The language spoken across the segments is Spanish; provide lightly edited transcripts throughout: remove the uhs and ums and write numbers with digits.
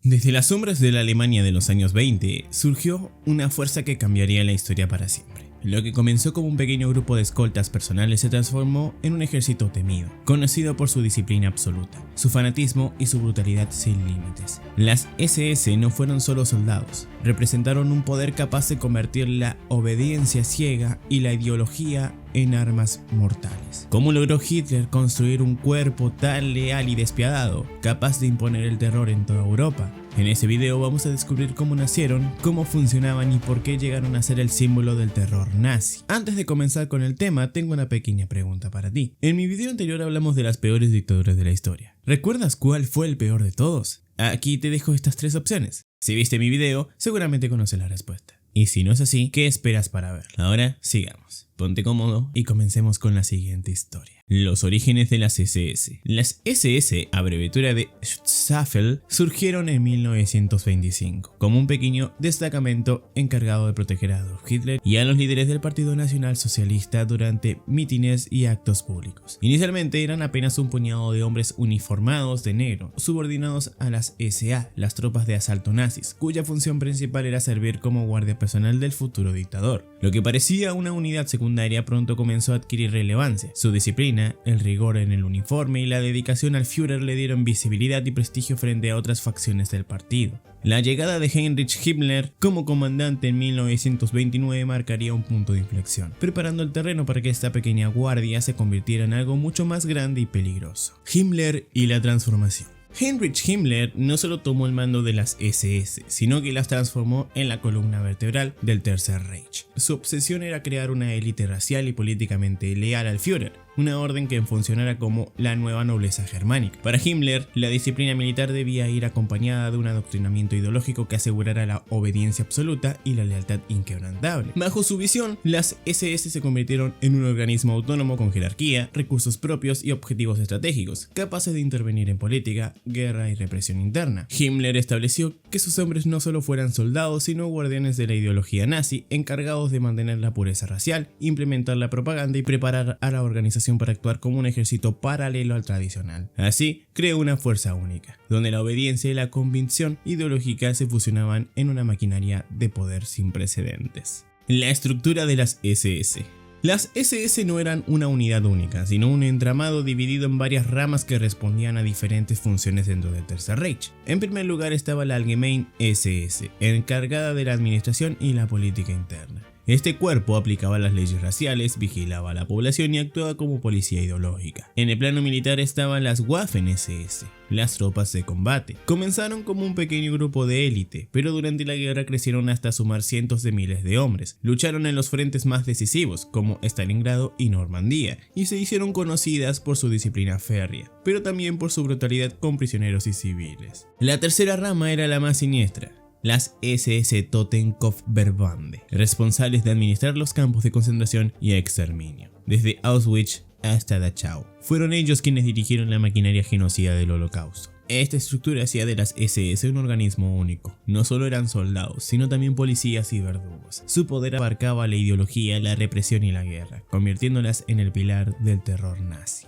Desde las sombras de la Alemania de los años 20, surgió una fuerza que cambiaría la historia para siempre. Lo que comenzó como un pequeño grupo de escoltas personales se transformó en un ejército temido, conocido por su disciplina absoluta, su fanatismo y su brutalidad sin límites. Las SS no fueron solo soldados, representaron un poder capaz de convertir la obediencia ciega y la ideología en armas mortales. ¿Cómo logró Hitler construir un cuerpo tan leal y despiadado, capaz de imponer el terror en toda Europa? En este video vamos a descubrir cómo nacieron, cómo funcionaban y por qué llegaron a ser el símbolo del terror nazi. Antes de comenzar con el tema, tengo una pequeña pregunta para ti. En mi video anterior hablamos de las peores dictaduras de la historia. ¿Recuerdas cuál fue el peor de todos? Aquí te dejo estas tres opciones. Si viste mi video, seguramente conoces la respuesta. Y si no es así, ¿qué esperas para verlo? Ahora, sigamos. Ponte cómodo y comencemos con la siguiente historia. Los orígenes de las SS. Las SS, abreviatura de Schutzstaffel, surgieron en 1925 como un pequeño destacamento encargado de proteger a Adolf Hitler y a los líderes del Partido Nacional Socialista durante mítines y actos públicos. Inicialmente eran apenas un puñado de hombres uniformados de negro, subordinados a las SA, las tropas de asalto nazis, cuya función principal era servir como guardia personal del futuro dictador. Lo que parecía una unidad secundaria pronto comenzó a adquirir relevancia. Su disciplina, el rigor en el uniforme y la dedicación al Führer le dieron visibilidad y prestigio frente a otras facciones del partido. La llegada de Heinrich Himmler como comandante en 1929 marcaría un punto de inflexión, preparando el terreno para que esta pequeña guardia se convirtiera en algo mucho más grande y peligroso. Himmler y la transformación. Heinrich Himmler no solo tomó el mando de las SS, sino que las transformó en la columna vertebral del Tercer Reich. Su obsesión era crear una élite racial y políticamente leal al Führer, una orden que funcionara como la nueva nobleza germánica. Para Himmler, la disciplina militar debía ir acompañada de un adoctrinamiento ideológico que asegurara la obediencia absoluta y la lealtad inquebrantable. Bajo su visión, las SS se convirtieron en un organismo autónomo con jerarquía, recursos propios y objetivos estratégicos, capaces de intervenir en política, guerra y represión interna. Himmler estableció que sus hombres no solo fueran soldados, sino guardianes de la ideología nazi, encargados de mantener la pureza racial, implementar la propaganda y preparar a la organización para actuar como un ejército paralelo al tradicional. Así, creó una fuerza única, donde la obediencia y la convicción ideológica se fusionaban en una maquinaria de poder sin precedentes. La estructura de las SS. Las SS no eran una unidad única, sino un entramado dividido en varias ramas que respondían a diferentes funciones dentro del Tercer Reich. En primer lugar estaba la Allgemeine SS, encargada de la administración y la política interna. Este cuerpo aplicaba las leyes raciales, vigilaba a la población y actuaba como policía ideológica. En el plano militar estaban las Waffen-SS, las tropas de combate. Comenzaron como un pequeño grupo de élite, pero durante la guerra crecieron hasta sumar cientos de miles de hombres. Lucharon en los frentes más decisivos, como Stalingrado y Normandía, y se hicieron conocidas por su disciplina férrea, pero también por su brutalidad con prisioneros y civiles. La tercera rama era la más siniestra. Las SS Totenkopfverbände, responsables de administrar los campos de concentración y exterminio, desde Auschwitz hasta Dachau. Fueron ellos quienes dirigieron la maquinaria genocida del Holocausto. Esta estructura hacía de las SS un organismo único. No solo eran soldados, sino también policías y verdugos. Su poder abarcaba la ideología, la represión y la guerra, convirtiéndolas en el pilar del terror nazi.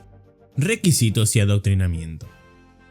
Requisitos y adoctrinamiento.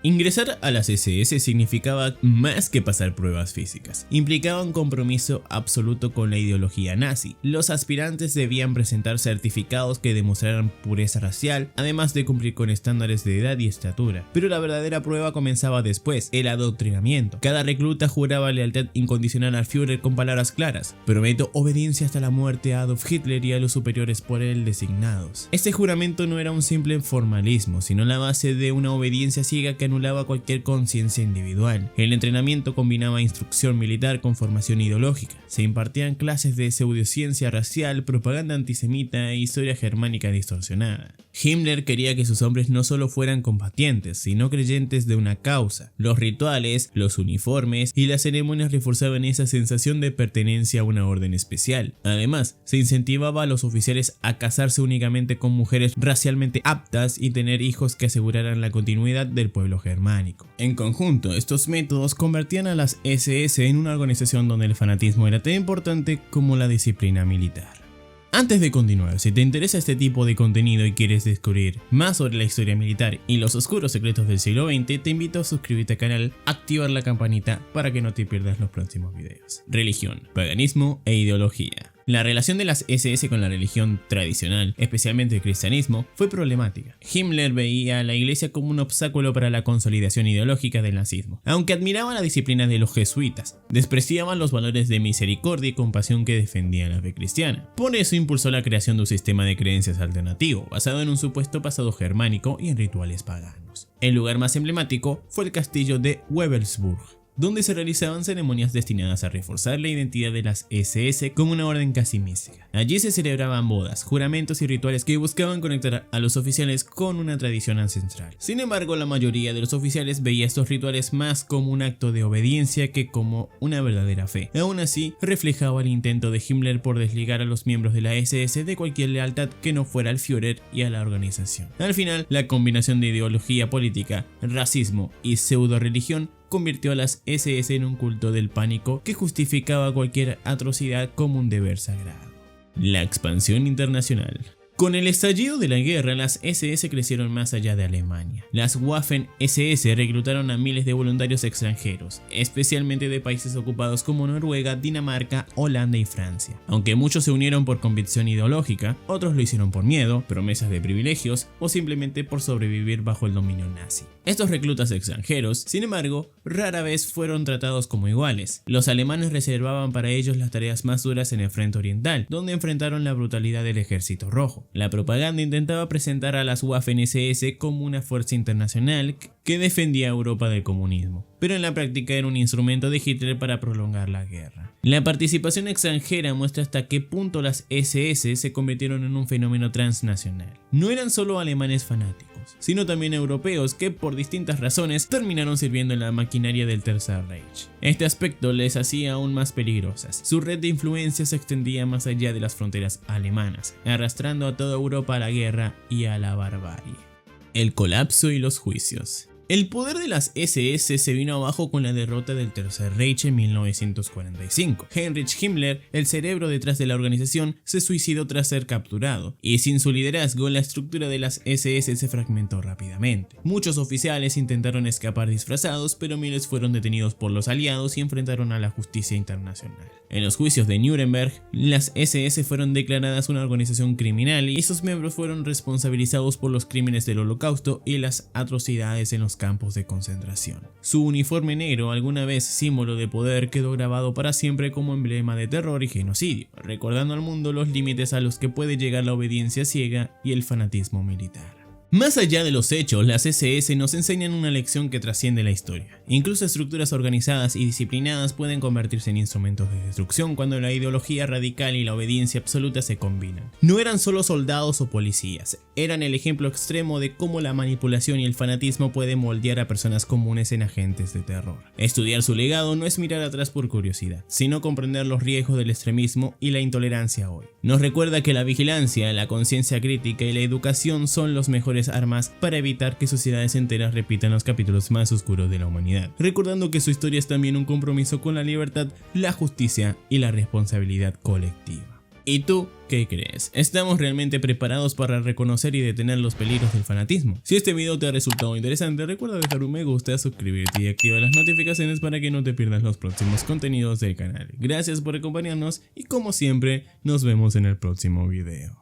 Ingresar a las SS significaba más que pasar pruebas físicas. Implicaba un compromiso absoluto con la ideología nazi. Los aspirantes debían presentar certificados que demostraran pureza racial, además de cumplir con estándares de edad y estatura. Pero la verdadera prueba comenzaba después, el adoctrinamiento. Cada recluta juraba lealtad incondicional al Führer con palabras claras: prometo obediencia hasta la muerte a Adolf Hitler y a los superiores por él designados. Este juramento no era un simple formalismo, sino la base de una obediencia ciega que anulaba cualquier conciencia individual. El entrenamiento combinaba instrucción militar con formación ideológica. Se impartían clases de pseudociencia racial, propaganda antisemita e historia germánica distorsionada. Himmler quería que sus hombres no solo fueran combatientes, sino creyentes de una causa. Los rituales, los uniformes y las ceremonias reforzaban esa sensación de pertenencia a una orden especial. Además, se incentivaba a los oficiales a casarse únicamente con mujeres racialmente aptas y tener hijos que aseguraran la continuidad del pueblo germánico. En conjunto, estos métodos convertían a las SS en una organización donde el fanatismo era tan importante como la disciplina militar. Antes de continuar, si te interesa este tipo de contenido y quieres descubrir más sobre la historia militar y los oscuros secretos del siglo XX, te invito a suscribirte al canal, activar la campanita para que no te pierdas los próximos videos. Religión, paganismo e ideología. La relación de las SS con la religión tradicional, especialmente el cristianismo, fue problemática. Himmler veía a la iglesia como un obstáculo para la consolidación ideológica del nazismo. Aunque admiraba la disciplina de los jesuitas, despreciaban los valores de misericordia y compasión que defendía la fe cristiana. Por eso impulsó la creación de un sistema de creencias alternativo, basado en un supuesto pasado germánico y en rituales paganos. El lugar más emblemático fue el castillo de Wewelsburg, donde se realizaban ceremonias destinadas a reforzar la identidad de las SS como una orden casi mística. Allí se celebraban bodas, juramentos y rituales que buscaban conectar a los oficiales con una tradición ancestral. Sin embargo, la mayoría de los oficiales veía estos rituales más como un acto de obediencia que como una verdadera fe. Aún así, reflejaba el intento de Himmler por desligar a los miembros de la SS de cualquier lealtad que no fuera al Führer y a la organización. Al final, la combinación de ideología política, racismo y pseudo-religión convirtió a las SS en un culto del pánico que justificaba cualquier atrocidad como un deber sagrado. La expansión internacional. Con el estallido de la guerra, las SS crecieron más allá de Alemania. Las Waffen-SS reclutaron a miles de voluntarios extranjeros, especialmente de países ocupados como Noruega, Dinamarca, Holanda y Francia. Aunque muchos se unieron por convicción ideológica, otros lo hicieron por miedo, promesas de privilegios o simplemente por sobrevivir bajo el dominio nazi. Estos reclutas extranjeros, sin embargo, rara vez fueron tratados como iguales. Los alemanes reservaban para ellos las tareas más duras en el frente oriental, donde enfrentaron la brutalidad del ejército rojo. La propaganda intentaba presentar a las Waffen-SS como una fuerza internacional que defendía a Europa del comunismo, pero en la práctica era un instrumento de Hitler para prolongar la guerra. La participación extranjera muestra hasta qué punto las SS se convirtieron en un fenómeno transnacional. No eran solo alemanes fanáticos, sino también europeos que por distintas razones terminaron sirviendo en la maquinaria del Tercer Reich. Este aspecto les hacía aún más peligrosas. Su red de influencia se extendía más allá de las fronteras alemanas, arrastrando a toda Europa a la guerra y a la barbarie. El colapso y los juicios. El poder de las SS se vino abajo con la derrota del Tercer Reich en 1945. Heinrich Himmler, el cerebro detrás de la organización, se suicidó tras ser capturado, y sin su liderazgo la estructura de las SS se fragmentó rápidamente. Muchos oficiales intentaron escapar disfrazados, pero miles fueron detenidos por los aliados y enfrentaron a la justicia internacional. En los juicios de Nuremberg, las SS fueron declaradas una organización criminal y sus miembros fueron responsabilizados por los crímenes del Holocausto y las atrocidades en los campos de concentración. Su uniforme negro, alguna vez símbolo de poder, quedó grabado para siempre como emblema de terror y genocidio, recordando al mundo los límites a los que puede llegar la obediencia ciega y el fanatismo militar. Más allá de los hechos, las SS nos enseñan una lección que trasciende la historia. Incluso estructuras organizadas y disciplinadas pueden convertirse en instrumentos de destrucción cuando la ideología radical y la obediencia absoluta se combinan. No eran solo soldados o policías, eran el ejemplo extremo de cómo la manipulación y el fanatismo pueden moldear a personas comunes en agentes de terror. Estudiar su legado no es mirar atrás por curiosidad, sino comprender los riesgos del extremismo y la intolerancia hoy. Nos recuerda que la vigilancia, la conciencia crítica y la educación son los mejores armas para evitar que sociedades enteras repitan los capítulos más oscuros de la humanidad, recordando que su historia es también un compromiso con la libertad, la justicia y la responsabilidad colectiva. ¿Y tú qué crees? ¿Estamos realmente preparados para reconocer y detener los peligros del fanatismo? Si este video te ha resultado interesante, recuerda dejar un me gusta, suscribirte y activar las notificaciones para que no te pierdas los próximos contenidos del canal. Gracias por acompañarnos y como siempre, nos vemos en el próximo video.